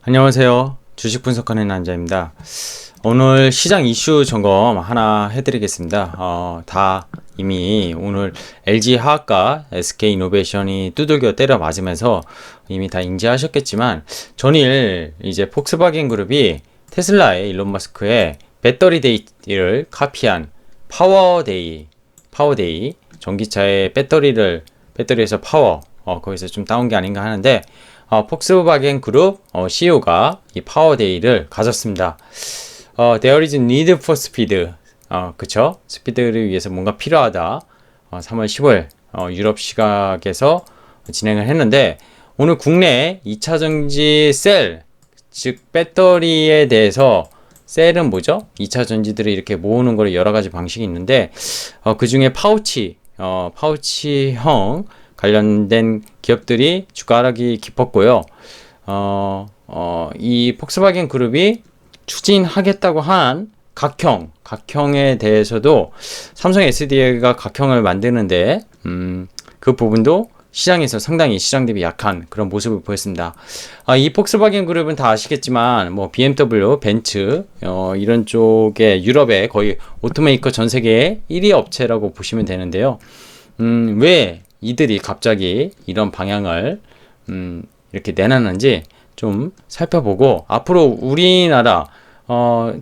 안녕하세요. 주식 분석하는 남자입니다. 오늘 시장 이슈 점검 하나 해드리겠습니다. 다 이미 오늘 LG화학과 SK이노베이션이 두들겨 때려 맞으면서 이미 다 인지하셨겠지만 전일 이제 폭스바겐 그룹이 테슬라의 일론 머스크의 배터리 데이를 카피한 파워데이 전기차의 배터리에서 파워 거기서 좀 따온 게 아닌가 하는데 폭스바겐 그룹 CEO가 이 파워데이를 가졌습니다. There is need for speed. 그쵸? 스피드를 위해서 뭔가 필요하다. 3월 10일 유럽 시각에서 진행을 했는데 오늘 국내 2차전지 셀, 즉 배터리에 대해서 셀은 뭐죠? 2차 전지들을 이렇게 모으는 거를 여러 가지 방식이 있는데 그 중에 파우치형 관련된 기업들이 주가 하락이 깊었고요. 이 폭스바겐 그룹이 추진하겠다고 한 각형에 대해서도 삼성 SDI가 각형을 만드는데 그 부분도 시장에서 상당히 시장 대비 약한 그런 모습을 보였습니다. 이 폭스바겐 그룹은 다 아시겠지만 뭐 BMW, 벤츠 이런 쪽에 유럽의 거의 오토메이커 전 세계 1위 업체라고 보시면 되는데요. 왜 이들이 갑자기 이런 방향을 이렇게 내놨는지 좀 살펴보고 앞으로 우리나라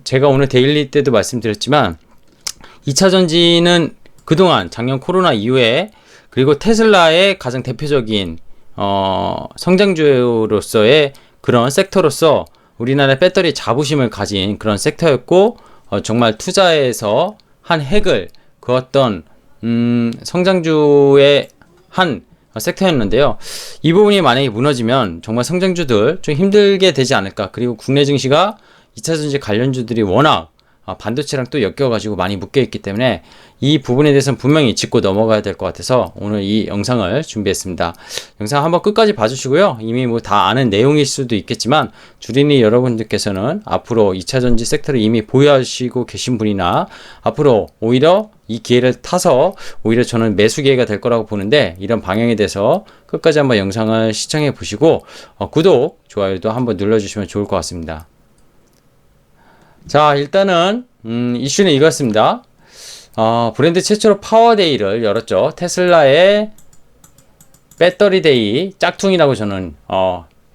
제가 오늘 데일리 때도 말씀드렸지만 2차 전지는 그동안 작년 코로나 이후에 그리고 테슬라의 가장 대표적인 성장주로서의 그런 섹터로서 우리나라의 배터리 자부심을 가진 그런 섹터였고 정말 투자에서 한 획을 그었던 성장주의 한 섹터였는데요. 이 부분이 만약에 무너지면 정말 성장주들 좀 힘들게 되지 않을까. 그리고 국내 증시가 2차전지 관련주들이 워낙 반도체랑 또 엮여가지고 많이 묶여있기 때문에 이 부분에 대해서는 분명히 짚고 넘어가야 될 것 같아서 오늘 이 영상을 준비했습니다. 영상 한번 끝까지 봐주시고요. 이미 뭐 다 아는 내용일 수도 있겠지만 주린이 여러분들께서는 앞으로 2차전지 섹터를 이미 보유하시고 계신 분이나 앞으로 오히려 이 기회를 타서 오히려 저는 매수 기회가 될 거라고 보는데 이런 방향에 대해서 끝까지 한번 영상을 시청해 보시고 구독, 좋아요도 한번 눌러주시면 좋을 것 같습니다. 자, 일단은 이슈는 이거였습니다. 브랜드 최초로 파워데이를 열었죠. 테슬라의 배터리데이 짝퉁이라고 저는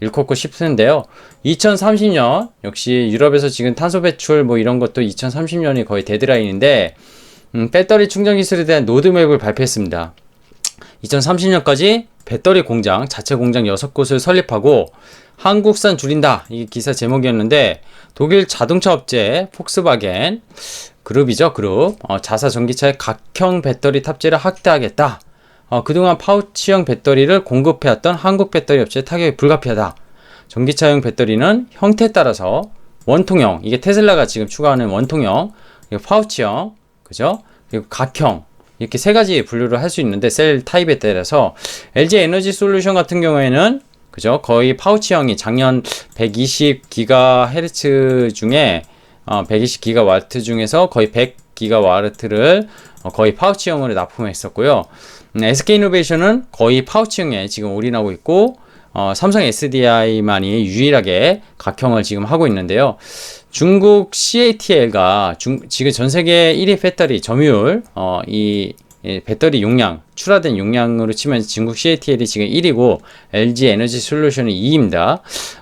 일컫고 싶은데요. 2030년 역시 유럽에서 지금 탄소 배출 뭐 이런 것도 2030년이 거의 데드라인인데 배터리 충전 기술에 대한 로드맵을 발표했습니다. 2030년까지 배터리 공장, 자체 공장 6곳을 설립하고 한국산 줄인다. 이게 기사 제목이었는데 독일 자동차 업체 폭스바겐 그룹이죠. 그룹. 자사 전기차의 각형 배터리 탑재를 확대하겠다. 그동안 파우치형 배터리를 공급해왔던 한국 배터리 업체의 타격이 불가피하다. 전기차용 배터리는 형태에 따라서 원통형, 이게 테슬라가 지금 추가하는 원통형, 그리고 파우치형, 그죠? 그리고 각형, 이렇게 세 가지 분류를 할 수 있는데 셀 타입에 따라서 LG 에너지 솔루션 같은 경우에는 그죠? 거의 파우치형이 작년 120GHz 중에 120GW 중에서 거의 100GW를 거의 파우치형으로 납품했었고요. SK이노베이션은 거의 파우치형에 지금 올인하고 있고 삼성 SDI만이 유일하게 각형을 지금 하고 있는데요. 중국 CATL가 지금 전 세계 1위 배터리 점유율 이 배터리 용량, 출하된 용량으로 치면 중국 CATL이 지금 1위고 LG 에너지 솔루션이 2위입니다.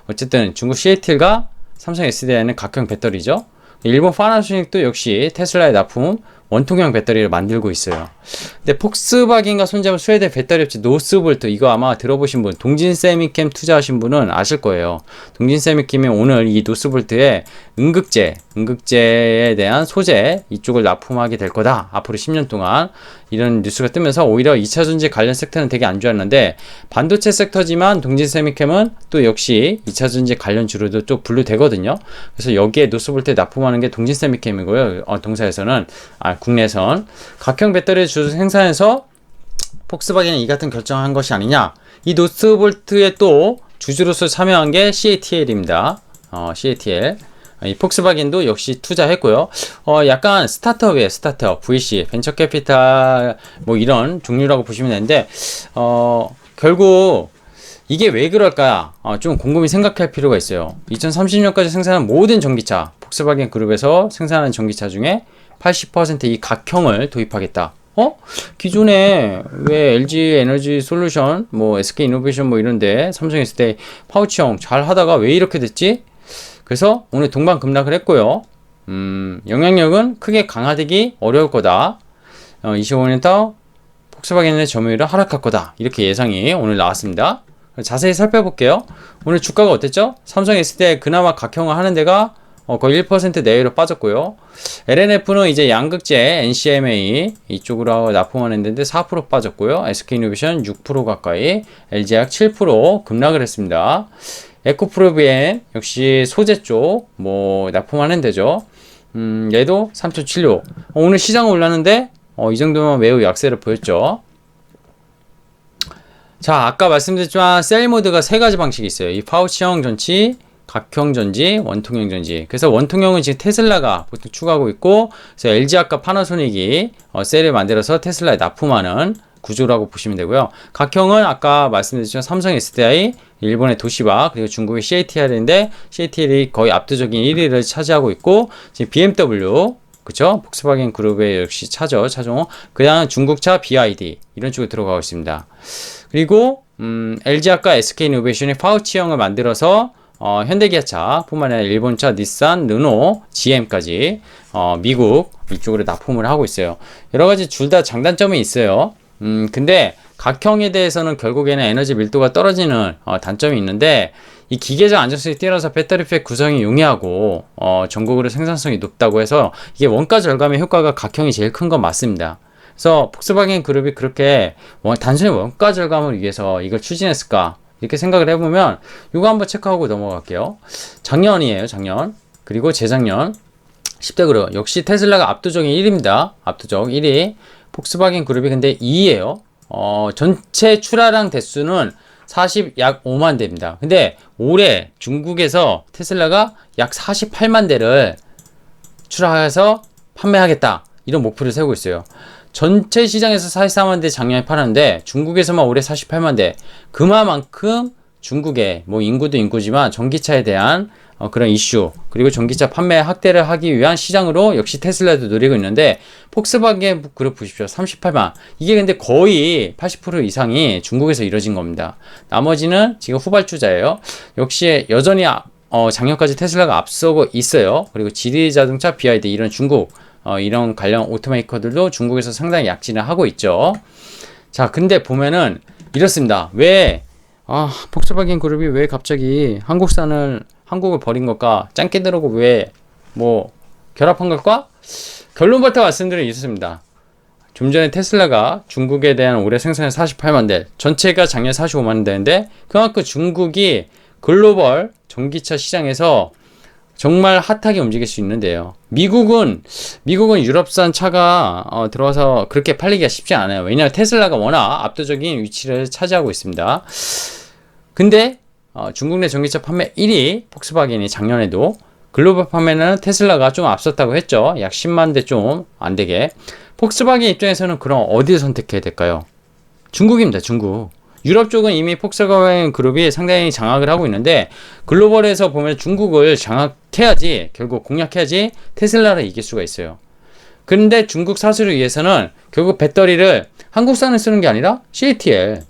어쨌든 중국 CATL과 삼성 SDI는 각형 배터리죠. 일본 파나소닉도 역시 테슬라에 납품 원통형 배터리를 만들고 있어요. 근데 폭스바겐과 손잡은 스웨덴 배터리 업체 노스볼트, 이거 아마 들어보신 분, 동진세미캠 투자하신 분은 아실 거예요. 동진세미캠이 오늘 이 노스볼트에 응급제에 대한 소재 이쪽을 납품하게 될 거다. 앞으로 10년 동안 이런 뉴스가 뜨면서 오히려 2차전지 관련 섹터는 되게 안 좋았는데 반도체 섹터지만 동진세미캠은 또 역시 2차전지 관련주로도 또 분류되거든요. 그래서 여기에 노스볼트에 납품하는 게 동진세미캠이고요. 동사에서는 국내선 각형 배터리 주 생산해서 폭스바겐이 이 같은 결정한 것이 아니냐. 이 노스볼트에 또 주주로서 참여한 게 CATL입니다. CATL. 이 폭스바겐도 역시 투자했고요. 약간 스타트업이에요. 스타트업, VC, 벤처 캐피탈 뭐 이런 종류라고 보시면 되는데 결국 이게 왜 그럴까? 좀 곰곰이 생각할 필요가 있어요. 2030년까지 생산한 모든 전기차, 폭스바겐 그룹에서 생산하는 전기차 중에 80%이 각형을 도입하겠다. 기존에 왜 LG 에너지 솔루션, 뭐 SK 이노베이션 뭐 이런데 삼성 했을 때 파우치형 잘 하다가 왜 이렇게 됐지? 그래서 오늘 동반급락을 했고요. 영향력은 크게 강화되기 어려울 거다. 25년부터 폭스바겐의 점유율은 하락할 거다. 이렇게 예상이 오늘 나왔습니다. 자세히 살펴볼게요. 오늘 주가가 어땠죠? 삼성이 했을 때 그나마 각형을 하는 데가 거의 1% 내외로 빠졌고요. LNF는 이제 양극재 NCMA 이쪽으로 납품하는 데인데 4% 빠졌고요. SK이노베이션 6% 가까이, LG화학 7% 급락을 했습니다. 에코프로비엔 역시 소재 쪽 뭐 납품하는 데죠. 얘도 3.76. 오늘 시장은 올랐는데 이 정도면 매우 약세를 보였죠. 자, 아까 말씀드렸지만 셀 모드가 세 가지 방식이 있어요. 이 파우치형 전지, 각형 전지, 원통형 전지. 그래서 원통형은 지금 테슬라가 보통 추가하고 있고, 그래서 LG화학과 파나소닉이 셀을 만들어서 테슬라에 납품하는 구조라고 보시면 되고요. 각형은 아까 말씀드렸지만 삼성 SDI, 일본의 도시바, 그리고 중국의 CATL인데 CATL이 거의 압도적인 1위를 차지하고 있고, 지금 BMW, 그쵸? 폭스바겐 그룹의 역시 차죠, 차종호. 그 다음 중국차 BYD 이런 쪽에 들어가고 있습니다. 그리고 LG화학과 SK이노베이션이 파우치형을 만들어서 현대기아차 뿐만 아니라 일본차 닛산, 르노, GM까지 미국 이쪽으로 납품을 하고 있어요. 여러가지 둘 다 장단점이 있어요. 근데 각형에 대해서는 결국에는 에너지 밀도가 떨어지는 단점이 있는데, 이 기계적 안정성이 뛰어나서 배터리팩 구성이 용이하고 전국으로 생산성이 높다고 해서 이게 원가 절감의 효과가 각형이 제일 큰 건 맞습니다. 그래서 폭스바겐 그룹이 그렇게 단순히 원가 절감을 위해서 이걸 추진했을까 이렇게 생각을 해보면 이거 한번 체크하고 넘어갈게요. 작년이에요, 작년. 그리고 재작년 10대 그룹 역시 테슬라가 압도적인 1위입니다. 압도적 1위. 폭스바겐 그룹이 근데 2위예요. 전체 출하량 대수는 약 5만 대입니다. 근데 올해 중국에서 테슬라가 약 48만 대를 출하해서 판매하겠다. 이런 목표를 세우고 있어요. 전체 시장에서 44만 대 작년에 팔았는데 중국에서만 올해 48만 대. 그만큼 중국의 뭐 인구도 인구지만 전기차에 대한 그런 이슈, 그리고 전기차 판매 확대를 하기 위한 시장으로 역시 테슬라도 노리고 있는데, 폭스바겐 그룹 보십시오. 38만. 이게 근데 거의 80% 이상이 중국에서 이뤄진 겁니다. 나머지는 지금 후발주자예요. 역시 여전히 작년까지 테슬라가 앞서고 있어요. 그리고 지리자동차, BYD 이런 중국 이런 관련 오토메이커들도 중국에서 상당히 약진을 하고 있죠. 자, 근데 보면은 이렇습니다. 왜 폭스바겐 그룹이 왜 갑자기 한국을 버린 걸까? 짱깨 들어고 왜 뭐 결합한 걸까? 결론부터 말씀드리면 있습니다. 좀 전에 테슬라가 중국에 대한 올해 생산량 48만 대, 전체가 작년 45만 대인데 그만큼 중국이 글로벌 전기차 시장에서 정말 핫하게 움직일 수 있는데요. 미국은 유럽산 차가 들어와서 그렇게 팔리기가 쉽지 않아요. 왜냐하면 테슬라가 워낙 압도적인 위치를 차지하고 있습니다. 근데 중국 내 전기차 판매 1위 폭스바겐이 작년에도, 글로벌 판매는 테슬라가 좀 앞섰다고 했죠. 약 10만 대 좀 안되게. 폭스바겐 입장에서는 그럼 어디를 선택해야 될까요? 중국입니다. 중국. 유럽 쪽은 이미 폭스바겐 그룹이 상당히 장악을 하고 있는데, 글로벌에서 보면 중국을 장악해야지, 결국 공략해야지 테슬라를 이길 수가 있어요. 그런데 중국 사수를 위해서는 결국 배터리를 한국산을 쓰는 게 아니라 CATL.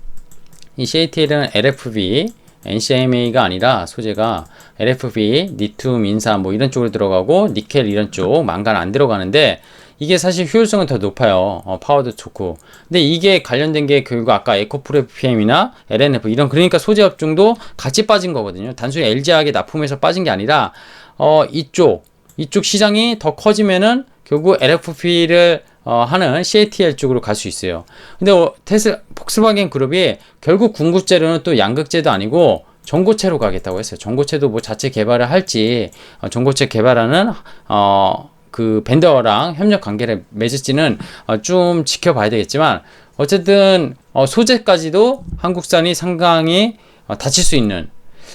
이 CATL은 LFP, NCMA가 아니라 소재가 LFP, 리튬, 인산 뭐 이런 쪽으로 들어가고, 니켈 이런 쪽, 망간 안 들어가는데, 이게 사실 효율성은 더 높아요. 파워도 좋고. 근데 이게 관련된 게 결국 아까 에코프로피엠이나 LNF 이런, 그러니까 소재 업종도 같이 빠진 거거든요. 단순히 LG화학에 납품해서 빠진 게 아니라 이쪽 시장이 더 커지면은 결국 LFP를 하는 CATL 쪽으로 갈 수 있어요. 근데 폭스바겐 그룹이 결국 궁극제로는 또 양극재도 아니고 전고체로 가겠다고 했어요. 전고체도 뭐 자체 개발을 할지, 전고체 개발하는 그 벤더랑 협력 관계를 맺을지는 좀 지켜봐야 되겠지만, 어쨌든 소재까지도 한국산이 상당히 다칠 수 있는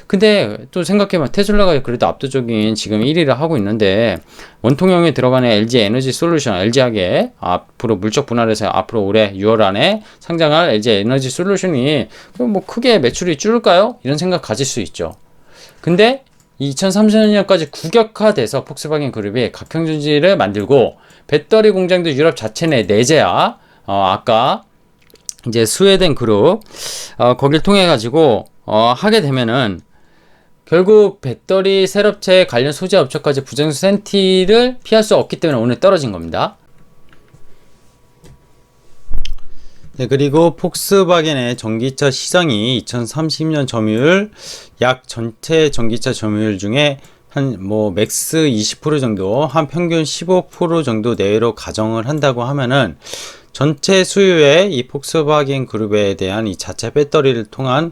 근데 또 생각해보면 테슬라가 그래도 압도적인 지금 1위를 하고 있는데 원통형에 들어가는 LG 에너지 솔루션, LG하게 앞으로 물적 분할해서 앞으로 올해 6월 안에 상장할 LG 에너지 솔루션이 뭐 크게 매출이 줄을까요? 이런 생각 가질 수 있죠. 근데 2030년까지 국역화돼서 폭스바겐 그룹이 각형전지를 만들고 배터리 공장도 유럽 자체 내 내재야. 아까 이제 스웨덴 그룹 거길 통해 가지고 하게 되면은 결국 배터리 셀업체 관련 소재 업체까지 부정수 센티를 피할 수 없기 때문에 오늘 떨어진 겁니다. 네, 그리고 폭스바겐의 전기차 시장이 2030년 점유율 약 전체 전기차 점유율 중에 한 뭐 맥스 20% 정도, 한 평균 15% 정도 내외로 가정을 한다고 하면은 전체 수요의 이 폭스바겐 그룹에 대한 이 자체 배터리를 통한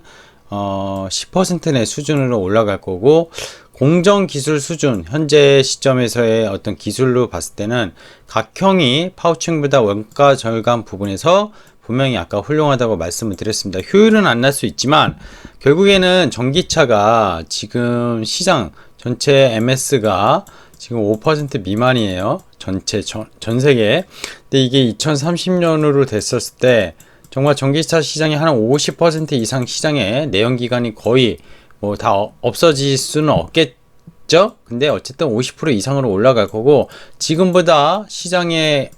10% 내 수준으로 올라갈 거고, 공정 기술 수준 현재 시점에서의 어떤 기술로 봤을 때는 각형이 파우칭보다 원가 절감 부분에서 분명히 아까 훌륭하다고 말씀을 드렸습니다. 효율은 안 날 수 있지만 결국에는 전기차가 지금 시장 전체 MS가 지금 5% 미만이에요. 전체 전 세계. 근데 이게 2030년으로 됐었을 때 정말 전기차 시장이 한 50% 이상 시장의 내연기관이 거의 뭐 다 없어질 수는 없겠죠. 근데 어쨌든 50% 이상으로 올라갈 거고, 지금보다 시장의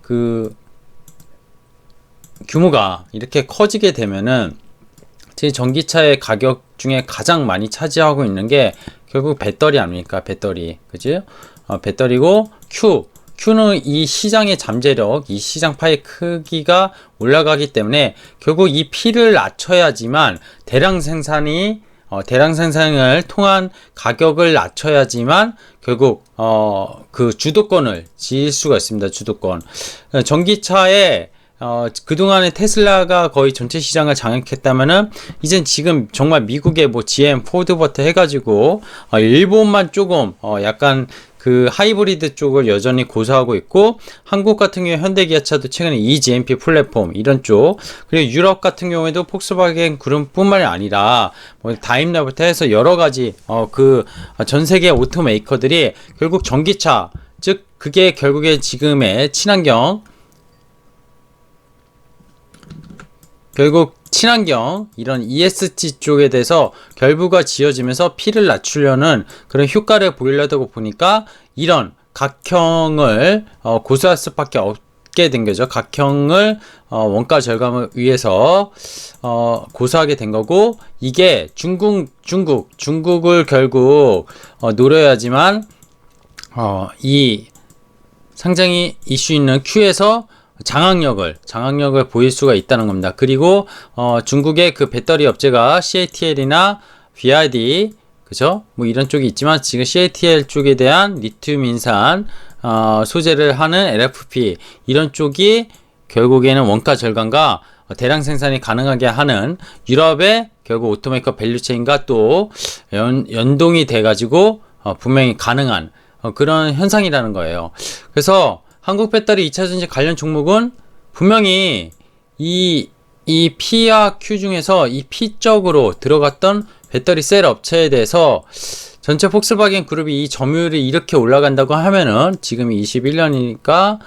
그 규모가 이렇게 커지게 되면은 제 전기차의 가격 중에 가장 많이 차지하고 있는 게 결국 배터리 아닙니까? 배터리, 그죠? 배터리고 Q는 이 시장의 잠재력, 이 시장 파의 크기가 올라가기 때문에 결국 이 P를 낮춰야지만 대량 생산을 통한 가격을 낮춰야지만 결국 그 주도권을 지을 수가 있습니다. 주도권. 전기차에 그동안에 테슬라가 거의 전체 시장을 장악했다면은 이젠 지금 정말 미국의 뭐 GM, 포드부터 해가지고 일본만 조금 약간 그 하이브리드 쪽을 여전히 고수하고 있고, 한국 같은 경우에 현대기아차도 최근에 eGMP 플랫폼 이런 쪽, 그리고 유럽 같은 경우에도 폭스바겐 그룹뿐만이 아니라 뭐 다임러부터 해서 여러 가지 그 전 세계 오토메이커들이 결국 전기차, 즉 그게 결국에 지금의 친환경 이런 ESG 쪽에 대해서 결부가 지어지면서 P를 낮추려는 그런 효과를 보이려고 보니까 이런 각형을 고수할 수밖에 없게 된 거죠. 각형을 원가 절감을 위해서 고수하게 된 거고, 이게 중국을 결국 노려야지만 이 상장이 이슈 있는 Q에서 장악력을 보일 수가 있다는 겁니다. 그리고 중국의 그 배터리 업체가 CATL이나 BYD, 그죠? 뭐 이런 쪽이 있지만 지금 CATL 쪽에 대한 리튬 인산 소재를 하는 LFP 이런 쪽이 결국에는 원가 절감과 대량 생산이 가능하게 하는 유럽의 결국 오토메이커 밸류체인과 또 연동이 돼 가지고 분명히 가능한 그런 현상이라는 거예요. 그래서 한국 배터리 2차전지 관련 종목은 분명히 이 P와 Q 중에서 이 P 쪽으로 들어갔던 배터리 셀 업체에 대해서 전체 폭스바겐 그룹이 이 점유율이 이렇게 올라간다고 하면은 지금이 21년이니까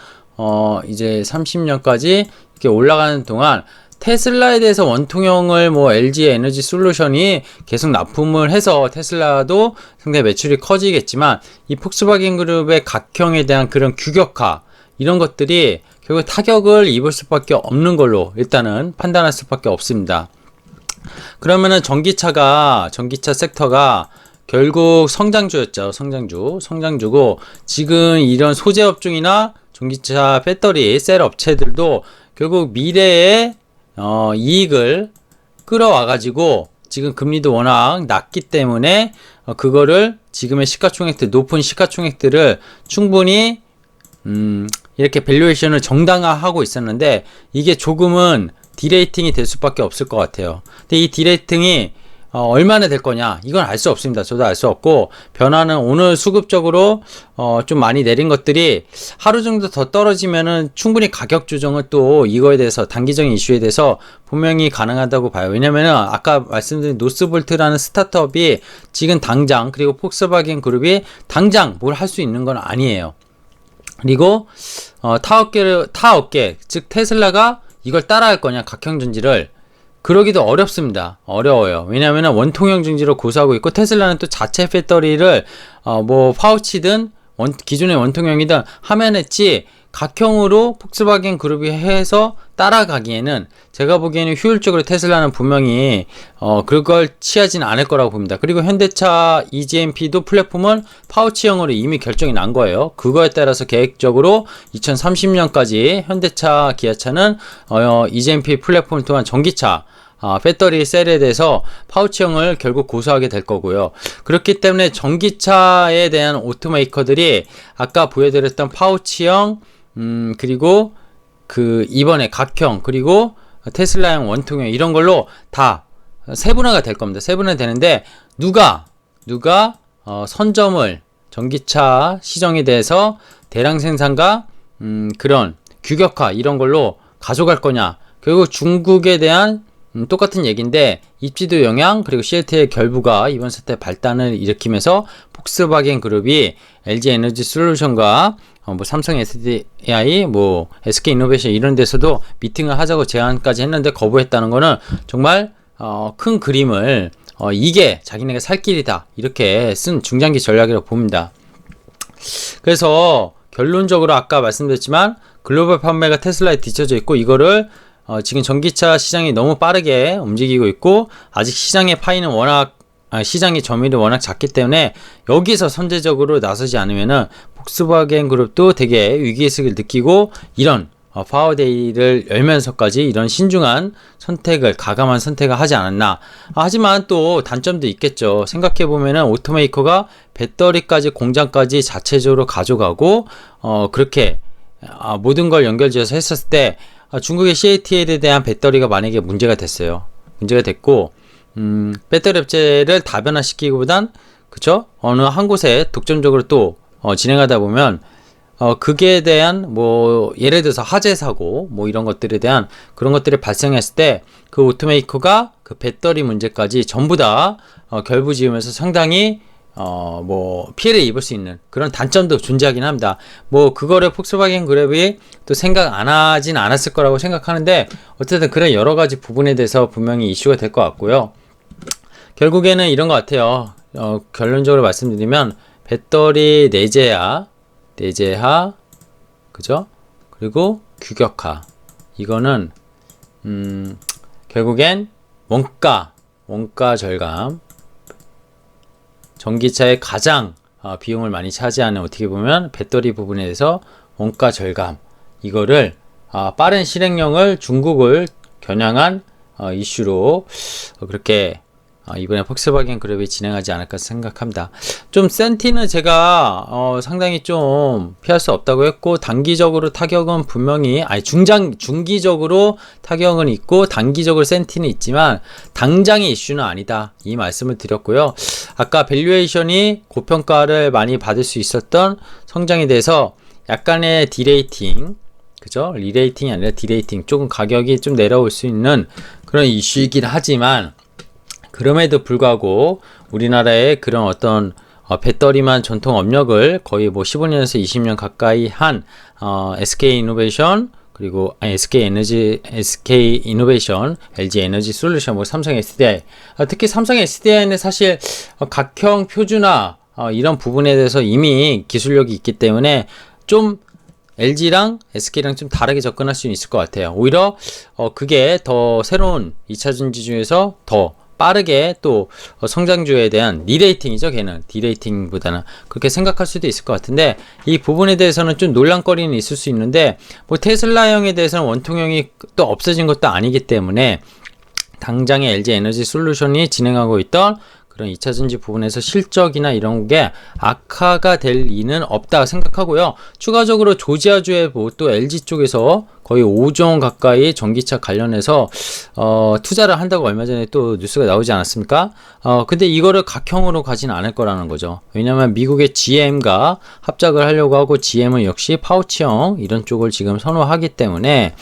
이제 30년까지 이렇게 올라가는 동안 테슬라에 대해서 원통형을 뭐 LG 에너지 솔루션이 계속 납품을 해서 테슬라도 상당히 매출이 커지겠지만, 이 폭스바겐 그룹의 각형에 대한 그런 규격화 이런 것들이 결국 타격을 입을 수밖에 없는 걸로 일단은 판단할 수밖에 없습니다. 그러면은 전기차 섹터가 결국 성장주였죠. 성장주고, 지금 이런 소재 업종이나 전기차 배터리 셀 업체들도 결국 미래의 이익을 끌어와 가지고 지금 금리도 워낙 낮기 때문에 그거를 지금의 높은 시가총액들을 충분히 이렇게 밸류에이션을 정당화하고 있었는데, 이게 조금은 디레이팅이 될 수밖에 없을 것 같아요. 근데 이 디레이팅이 얼마나 될 거냐 이건 알 수 없습니다. 저도 알 수 없고 변화는 오늘 수급적으로 좀 많이 내린 것들이 하루 정도 더 떨어지면은 충분히 가격 조정을 또 이거에 대해서 단기적인 이슈에 대해서 분명히 가능하다고 봐요. 왜냐면은 아까 말씀드린 노스볼트라는 스타트업이 지금 당장 그리고 폭스바겐 그룹이 당장 뭘 할 수 있는 건 아니에요. 그리고 타 업계 즉 테슬라가 이걸 따라할 거냐 각형전지를 그러기도 어렵습니다. 어려워요. 왜냐하면 원통형 증지로 고수하고 있고 테슬라는 또 자체 배터리를 뭐 파우치든 기존의 원통형이든 하면 했지 각형으로 폭스바겐 그룹이 해서 따라가기에는 제가 보기에는 효율적으로 테슬라는 분명히 그걸 취하지는 않을 거라고 봅니다. 그리고 현대차 EGMP도 플랫폼은 파우치형으로 이미 결정이 난 거예요. 그거에 따라서 계획적으로 2030년까지 현대차, 기아차는 EGMP 플랫폼을 통한 전기차 배터리 셀에 대해서 파우치형을 결국 고수하게 될 거고요. 그렇기 때문에 전기차에 대한 오토메이커들이 아까 보여드렸던 파우치형 그리고 이번에 각형 그리고 테슬라형 원통형 이런 걸로 다 세분화가 될 겁니다. 세분화 되는데 누가 선점을 전기차 시정에 대해서 대량 생산과 그런 규격화 이런 걸로 가져갈 거냐. 결국 중국에 대한 똑같은 얘기인데 입지도 영향 그리고 CATL의 결부가 이번 사태 발단을 일으키면서 폭스바겐 그룹이 LG 에너지 솔루션과 뭐 삼성 SDI, 뭐 SK 이노베이션 이런 데서도 미팅을 하자고 제안까지 했는데 거부했다는 거는 정말 큰 그림을 이게 자기네가 살 길이다 이렇게 쓴 중장기 전략이라고 봅니다. 그래서 결론적으로 아까 말씀드렸지만 글로벌 판매가 테슬라에 뒤쳐져 있고 이거를 지금 전기차 시장이 너무 빠르게 움직이고 있고 아직 시장의 파이는 시장의 점유율이 워낙 작기 때문에 여기서 선제적으로 나서지 않으면은 폭스바겐 그룹도 되게 위기의식을 느끼고 이런 파워데이를 열면서까지 이런 신중한 선택을 가감한 선택을 하지 않았나. 하지만 또 단점도 있겠죠. 생각해보면은 오토메이커가 배터리까지 공장까지 자체적으로 가져가고 그렇게 모든 걸 연결지어서 했었을 때 중국의 CATL에 대한 배터리가 만약에 문제가 됐어요. 문제가 됐고 배터리 업체를 다변화시키기보단 그쵸? 어느 한 곳에 독점적으로 또 진행하다 보면 그게 대한 뭐 예를 들어서 화재 사고 뭐 이런 것들에 대한 그런 것들이 발생했을 때 그 오토메이커가 그 배터리 문제까지 전부 다 결부지으면서 상당히 뭐 피해를 입을 수 있는 그런 단점도 존재하긴 합니다. 뭐 그거를 폭스바겐 그룹이 또 생각 안 하진 않았을 거라고 생각하는데 어쨌든 그런 여러 가지 부분에 대해서 분명히 이슈가 될 것 같고요. 결국에는 이런 것 같아요. 결론적으로 말씀드리면 배터리 내재화 그죠? 그리고 규격화 이거는 결국엔 원가 절감 전기차의 가장 비용을 많이 차지하는 어떻게 보면 배터리 부분에 대해서 원가 절감 이거를 빠른 실행력을 중국을 겨냥한 이슈로 그렇게 이번에 폭스바겐 그룹이 진행하지 않을까 생각합니다. 좀 센티는 제가 상당히 좀 피할 수 없다고 했고 단기적으로 타격은 분명히 중기적으로 타격은 있고 단기적으로 센티는 있지만 당장의 이슈는 아니다 이 말씀을 드렸고요. 아까 밸류에이션이 고평가를 많이 받을 수 있었던 성장에 대해서 약간의 디레이팅 그죠? 리레이팅이 아니라 디레이팅 조금 가격이 좀 내려올 수 있는 그런 이슈이긴 하지만 그럼에도 불구하고 우리나라의 그런 어떤 배터리만 전통 업력을 거의 뭐 15년에서 20년 가까이 한 SK 이노베이션 그리고 SK 이노베이션, LG 에너지 솔루션, 뭐 삼성 SDI 특히 삼성 SDI는 사실 각형 표준화 이런 부분에 대해서 이미 기술력이 있기 때문에 좀 LG랑 SK랑 좀 다르게 접근할 수 있을 것 같아요. 오히려 그게 더 새로운 2차 전지 중에서 더 빠르게 또 성장주에 대한 리레이팅이죠. 걔는 디레이팅보다는 그렇게 생각할 수도 있을 것 같은데 이 부분에 대해서는 좀 논란거리는 있을 수 있는데 뭐 테슬라형에 대해서는 원통형이 또 없어진 것도 아니기 때문에 당장의 LG 에너지 솔루션이 진행하고 있던 그런 2차전지 부분에서 실적이나 이런 게 악화가 될 리는 없다 생각하고요. 추가적으로 조지아주에 또 LG 쪽에서 거의 5조 원 가까이 전기차 관련해서 투자를 한다고 얼마 전에 또 뉴스가 나오지 않았습니까? 근데 이거를 각형으로 가진 않을 거라는 거죠. 왜냐면 미국의 GM과 합작을 하려고 하고, GM은 역시 파우치형 이런 쪽을 지금 선호하기 때문에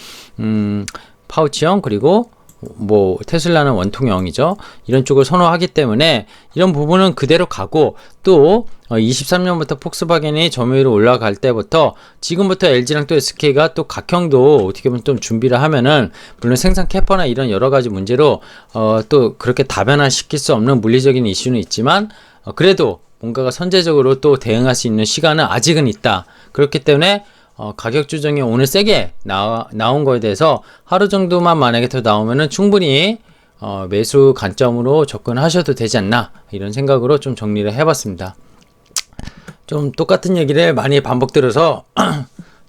파우치형, 그리고 뭐 테슬라는 원통형이죠. 이런 쪽을 선호하기 때문에 이런 부분은 그대로 가고, 또 23년부터 폭스바겐이 점유율이 올라갈 때부터 지금부터 LG랑 또 SK가 또 각형도 어떻게 보면 좀 준비를 하면은, 물론 생산 캐파나 이런 여러 가지 문제로 또 그렇게 다변화시킬 수 없는 물리적인 이슈는 있지만, 그래도 뭔가가 선제적으로 또 대응할 수 있는 시간은 아직은 있다. 그렇기 때문에 가격 조정이 오늘 세게 나온 거에 대해서 하루 정도만 만약에 더 나오면은 충분히 매수 관점으로 접근하셔도 되지 않나, 이런 생각으로 좀 정리를 해봤습니다. 좀 똑같은 얘기를 많이 반복들어서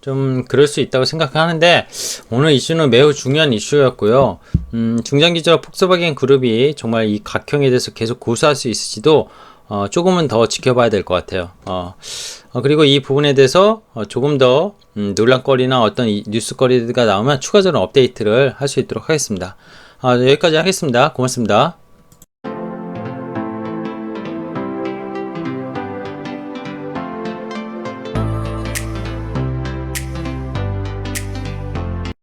좀 그럴 수 있다고 생각하는데, 오늘 이슈는 매우 중요한 이슈였고요. 중장기적 폭스바겐 그룹이 정말 이 각형에 대해서 계속 고수할 수 있을지도 조금은 더 지켜봐야 될 것 같아요. 그리고 이 부분에 대해서 조금 더 논란거리나 어떤 뉴스거리가 나오면 추가적으로 업데이트를 할 수 있도록 하겠습니다. 여기까지 하겠습니다. 고맙습니다.